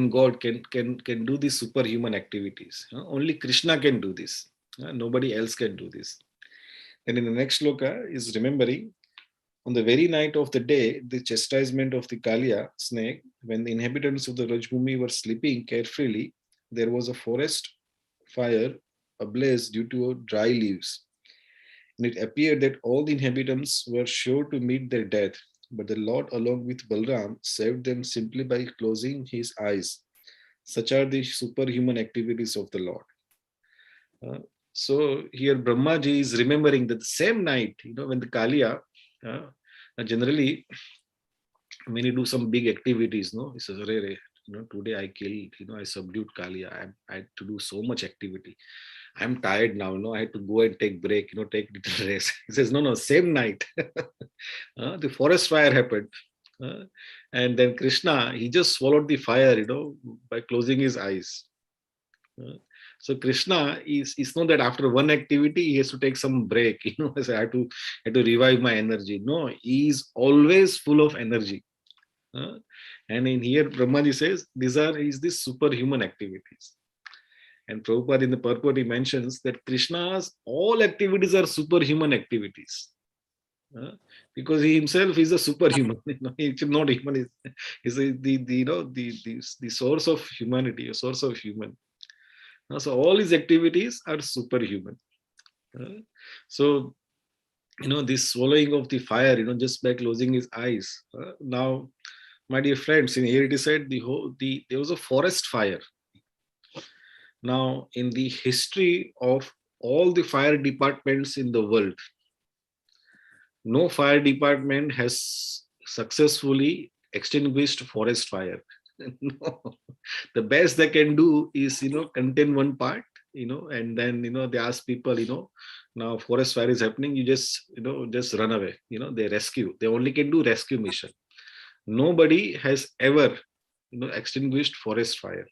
God can do these superhuman activities. Only Krishna can do this. Nobody else can do this. And in the next shloka is remembering on the very night of the day, the chastisement of the Kalia snake, when the inhabitants of the Rajbhumi were sleeping carefully, there was a forest fire ablaze due to dry leaves. And it appeared that all the inhabitants were sure to meet their death, but the Lord, along with Balram, saved them simply by closing his eyes. Such are the superhuman activities of the Lord. So here Brahmaji is remembering that the same night, when the Kalia, generally when you do some big activities, he says, today I killed, I subdued Kalia. I had to do so much activity. I'm tired now, I had to go and take break, take little rest. He says, no, same night, the forest fire happened. And then Krishna, he just swallowed the fire, by closing his eyes. So Krishna is not that after one activity, he has to take some break, so I have to revive my energy. No, he is always full of energy. And in here, Brahmaji says, these superhuman activities. And Prabhupada in the purport, he mentions that Krishna's all activities are superhuman activities. Because he himself is a superhuman. He is not human. He's the source of humanity, a source of human. So all his activities are superhuman. So, this swallowing of the fire, just by closing his eyes. Now, my dear friends, in here it is said there was a forest fire. Now, in the history of all the fire departments in the world, no fire department has successfully extinguished forest fire. No. The best they can do is, contain one part, and then, they ask people, now forest fire is happening, you just run away, they rescue. They only can do rescue mission. Nobody has ever, extinguished forest fire.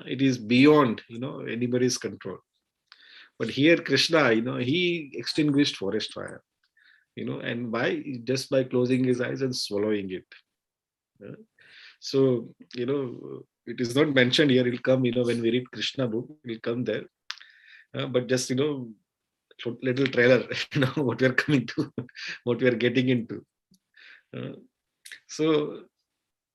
It is beyond, anybody's control. But here Krishna, he extinguished forest fire, and just by closing his eyes and swallowing it. So, it is not mentioned here. It'll come, when we read Krishna book, it'll come there. But just, little trailer, what we are coming to, what we are getting into. So,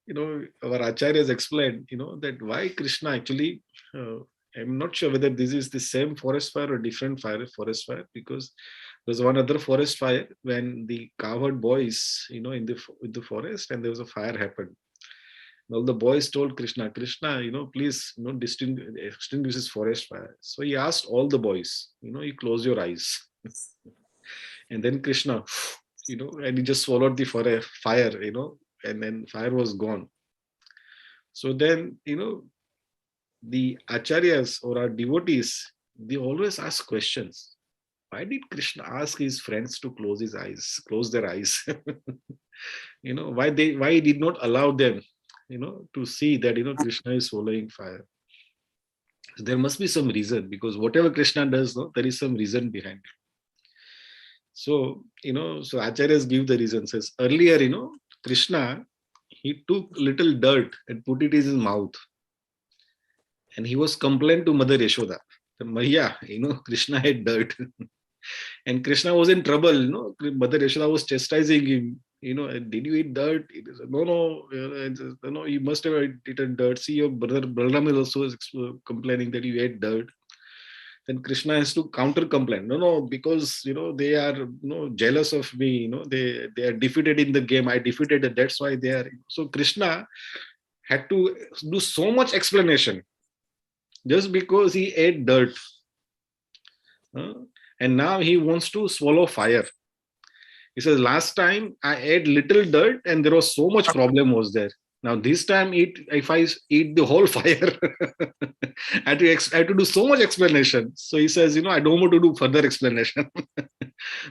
our Acharyas explained, that why Krishna actually, I'm not sure whether this is the same forest fire or different forest fire, because there's one other forest fire when the cowherd boys, in the forest, and there was a fire happened. All the boys told Krishna, please, extinguish this forest fire. So he asked all the boys, you close your eyes. And then Krishna, and he just swallowed the fire, and then fire was gone. So then, the acharyas or our devotees, they always ask questions. Why did Krishna ask his friends to close their eyes? Why he did not allow them, to see that, Krishna is swallowing fire. So there must be some reason, because whatever Krishna does, there is some reason behind it. So, so acharyas give the reason. Says earlier, Krishna, he took little dirt and put it in his mouth. And he was complaining to Mother Yashoda. Maya, Krishna had dirt. And Krishna was in trouble, Mother Yashoda was chastising him, did you eat dirt? No, you must have eaten dirt. See, your brother Balaram is also complaining that you ate dirt. Then Krishna has to counter complain. No, because, they are, jealous of me, they are defeated in the game. I defeated them. That's why they are. So Krishna had to do so much explanation just because he ate dirt. And now he wants to swallow fire. He says, last time I ate little dirt and there was so much problem was there. Now this time, if I eat the whole fire, I have to do so much explanation. So he says, I don't want to do further explanation.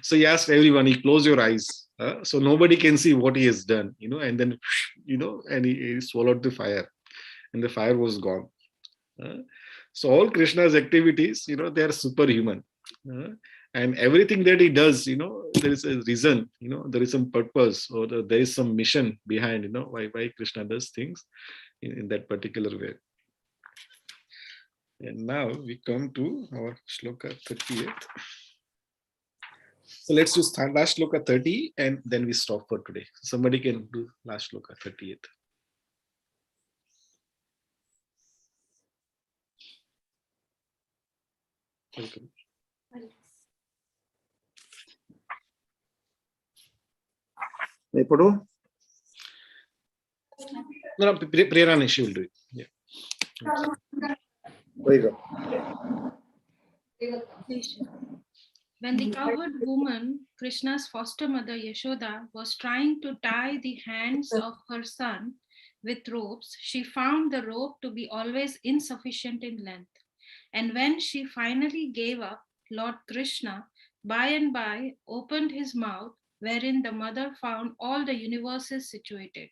So he asked everyone, he close your eyes. So nobody can see what he has done, and then, and he swallowed the fire and the fire was gone. So all Krishna's activities, they are superhuman. And everything that he does, there is a reason, there is some purpose, or there is some mission behind, why Krishna does things in that particular way. And now we come to our Shloka 38. So let's do last Shloka 30 and then we stop for today. Somebody can do last Shloka 38. Welcome. May I put on? No, Prerana, she will do it. Yeah. Very good. When the cowherd woman, Krishna's foster mother Yashoda, was trying to tie the hands of her son with ropes, she found the rope to be always insufficient in length. And when she finally gave up, Lord Krishna by and by opened his mouth, wherein the mother found all the universes situated.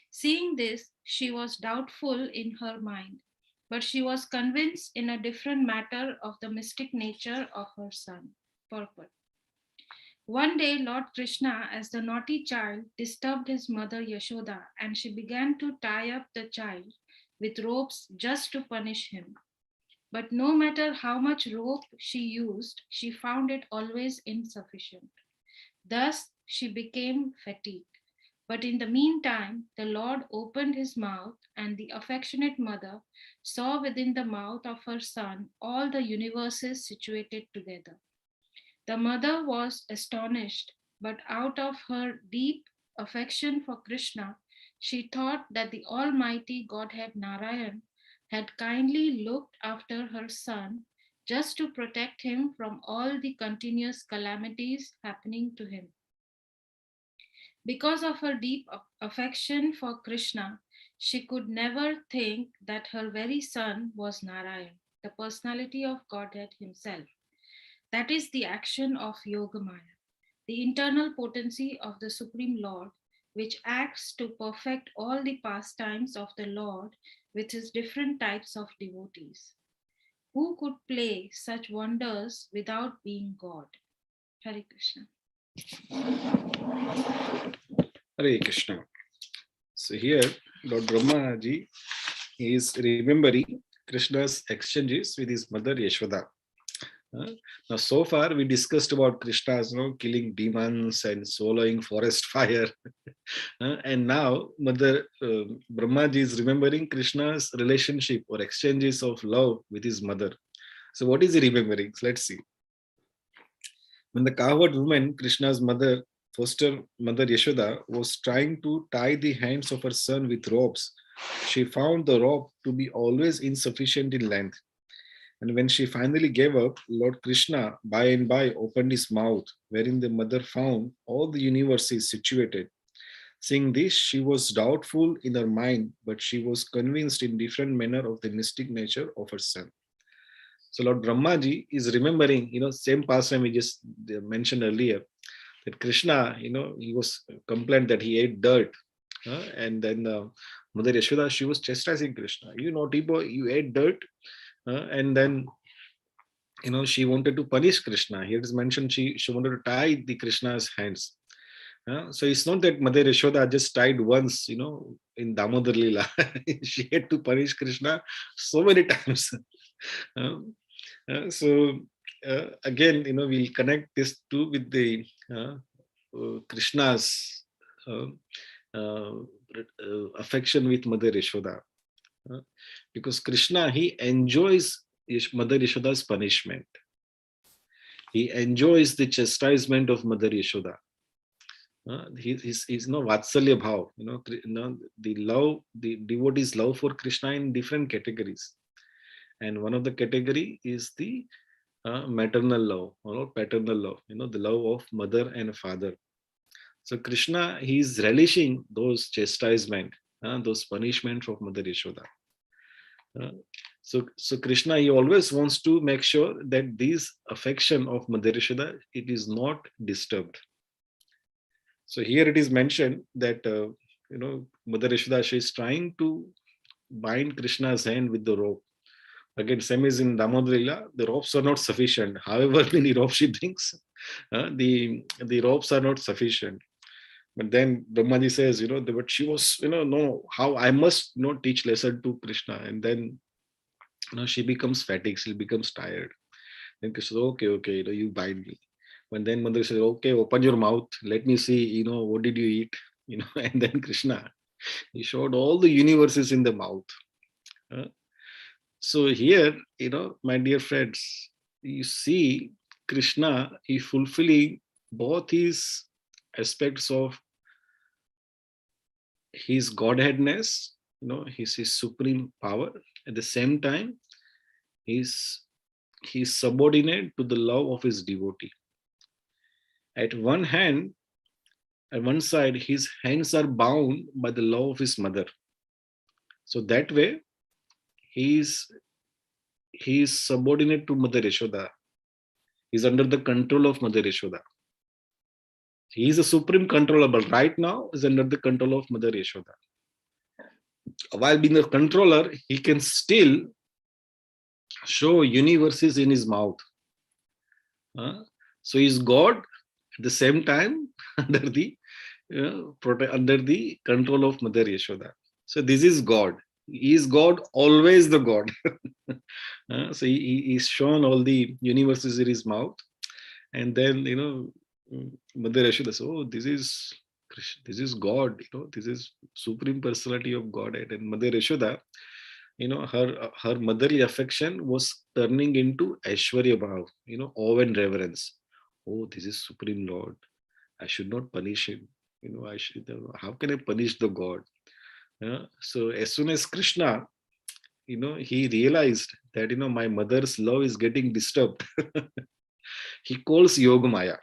Seeing this, she was doubtful in her mind, but she was convinced in a different matter of the mystic nature of her son. Purport. One day, Lord Krishna, as the naughty child, disturbed his mother Yashoda, and she began to tie up the child with ropes just to punish him. But no matter how much rope she used, she found it always insufficient. Thus, she became fatigued. But in the meantime, the Lord opened his mouth, and the affectionate mother saw within the mouth of her son all the universes situated together. The mother was astonished, but out of her deep affection for Krishna, she thought that the Almighty Godhead Narayan had kindly looked after her son just to protect him from all the continuous calamities happening to him. Because of her deep affection for Krishna, she could never think that her very son was Narayan, the personality of Godhead himself. That is the action of Yogamaya, the internal potency of the Supreme Lord, which acts to perfect all the pastimes of the Lord with his different types of devotees. Who could play such wonders without being God? Hare Krishna. Hare Krishna. So here, Lord Brahma ji is remembering Krishna's exchanges with his mother Yashoda. Now, so far we discussed about Krishna's, killing demons and swallowing forest fire, and now Mother Brahmaji is remembering Krishna's relationship or exchanges of love with his mother. So, what is he remembering? So let's see. When the cowherd woman, Krishna's mother, foster mother Yashoda, was trying to tie the hands of her son with ropes, she found the rope to be always insufficient in length. And when she finally gave up, Lord Krishna by and by opened his mouth, wherein the mother found all the universes situated. Seeing this, she was doubtful in her mind, but she was convinced in different manner of the mystic nature of her son. So Lord Brahmaji is remembering, same pastime we just mentioned earlier, that Krishna, he was complained that he ate dirt. And then Mother Yashoda, she was chastising Krishna. You naughty boy, you ate dirt. And then, she wanted to punish Krishna. Here it is mentioned she wanted to tie the Krishna's hands. So it's not that Mother Yashoda just tied once, in Damodar Leela. She had to punish Krishna so many times. So again, we'll connect this too with the Krishna's affection with Mother Yashoda. Because Krishna, he enjoys Mother Yashoda's punishment. He enjoys the chastisement of Mother Yashoda. He's no Vatsalya Bhav, the love, the devotee's love for Krishna in different categories. And one of the category is the maternal love or paternal love, the love of mother and father. So Krishna, he is relishing those chastisement, those punishments of Mother Yashoda. So Krishna, he always wants to make sure that this affection of Mother Yashoda, it is not disturbed. So here it is mentioned that Mother Yashoda, she is trying to bind Krishna's hand with the rope. Again, same as in Damodar Leela, the ropes are not sufficient. However many ropes she brings, the ropes are not sufficient. But then Brahmaji says, but she was, no, how I must teach lesson to Krishna. And then, she becomes fatigued, she becomes tired. Then Krishna says, okay, you bind me. But then Mother says, okay, open your mouth, let me see, what did you eat? And then Krishna, he showed all the universes in the mouth. So here, my dear friends, you see Krishna, he fulfilling both his aspects of his Godheadness, he's his supreme power. At the same time, he's subordinate to the love of his devotee. At one side, his hands are bound by the love of his mother. So that way, he is subordinate to Mother Yashoda. He's under the control of Mother Yashoda. He is a supreme controller, but right now is under the control of Mother Yashoda. While being a controller, he can still show universes in his mouth. So he's God at the same time under the control of Mother Yashoda. So this is God. He is God, always the God. So he's shown all the universes in his mouth, and then Mother Yashoda says, "Oh, this is God. This is Supreme Personality of Godhead." And Mother Yashoda, her motherly affection was turning into Aishwarya Bhav, awe and reverence. Oh, this is Supreme Lord. I should not punish him. How can I punish the God? So as soon as Krishna, he realized that, my mother's love is getting disturbed, he calls Yogamaya,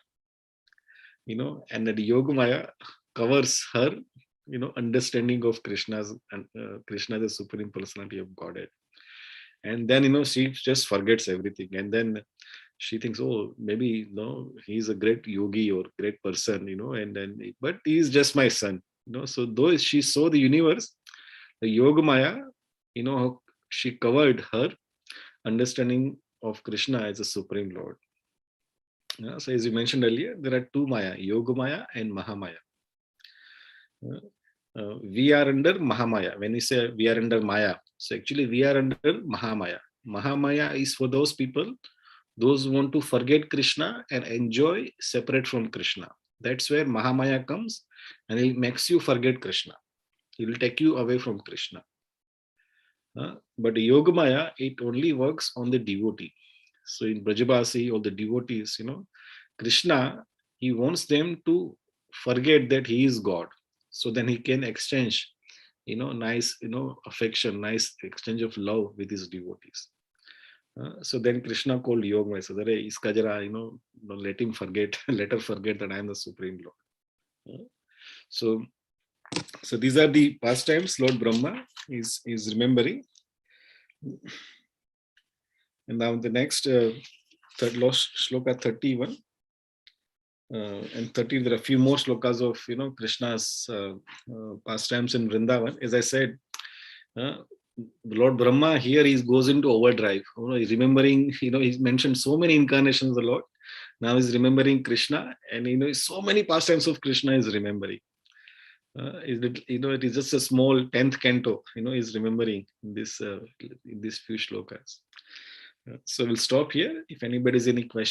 and that Yogamaya covers her, understanding of Krishna, the Supreme Personality of Godhead. And then, she just forgets everything. And then she thinks, oh, maybe, he's a great yogi or great person, but he's just my son. So though she saw the universe, the Yogamaya, she covered her understanding of Krishna as a Supreme Lord. So as you mentioned earlier, there are two Maya, Yogamaya and Mahamaya. We are under Mahamaya. When we say we are under Maya, so actually we are under Mahamaya. Mahamaya is for those people, those who want to forget Krishna and enjoy separate from Krishna. That's where Mahamaya comes, and it makes you forget Krishna. It will take you away from Krishna. But Yogamaya, it only works on the devotee. So in Brajabasi, all the devotees, Krishna, he wants them to forget that he is God. So then he can exchange, nice, affection, nice exchange of love with his devotees. So then Krishna called Yogamaya, so that iska jara, let him forget, let her forget that I am the Supreme Lord. So these are the pastimes Lord Brahma is remembering. And now the next third Shloka 31 and 30, there are a few more shlokas of Krishna's pastimes in Vrindavan. As I said, Lord Brahma here he goes into overdrive. He's remembering, he's mentioned so many incarnations of the Lord. Now he's remembering Krishna, and so many pastimes of Krishna is remembering. It is just a small 10th canto. He's remembering in these few shlokas. So we'll stop here. If anybody has any questions.